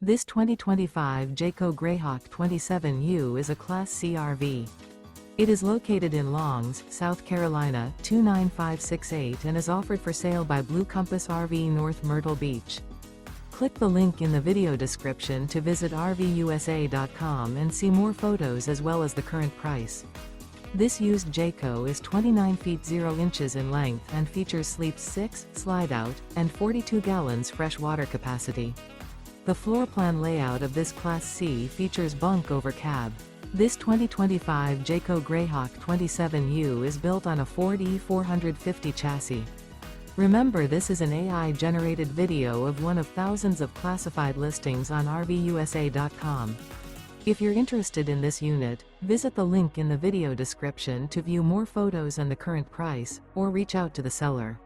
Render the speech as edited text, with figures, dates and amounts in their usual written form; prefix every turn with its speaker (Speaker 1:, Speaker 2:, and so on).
Speaker 1: This 2025 Jayco Greyhawk 27U is a Class C RV. It is located in Longs, South Carolina 29568 and is offered for sale by Blue Compass RV North Myrtle Beach. Click the link in the video description to visit RVUSA.com and see more photos as well as the current price. This used Jayco is 29 feet 0 inches in length and features sleeps 6, Slideout, and 42 gallons fresh water capacity. The floor plan layout of this Class C features Bunk Over Cab. This 2025 Jayco Greyhawk 27U is built on a Ford E450 chassis. Remember, this is an AI-generated video of one of thousands of classified listings on RVUSA.com. If you're interested in this unit, visit the link in the video description to view more photos and the current price, or reach out to the seller.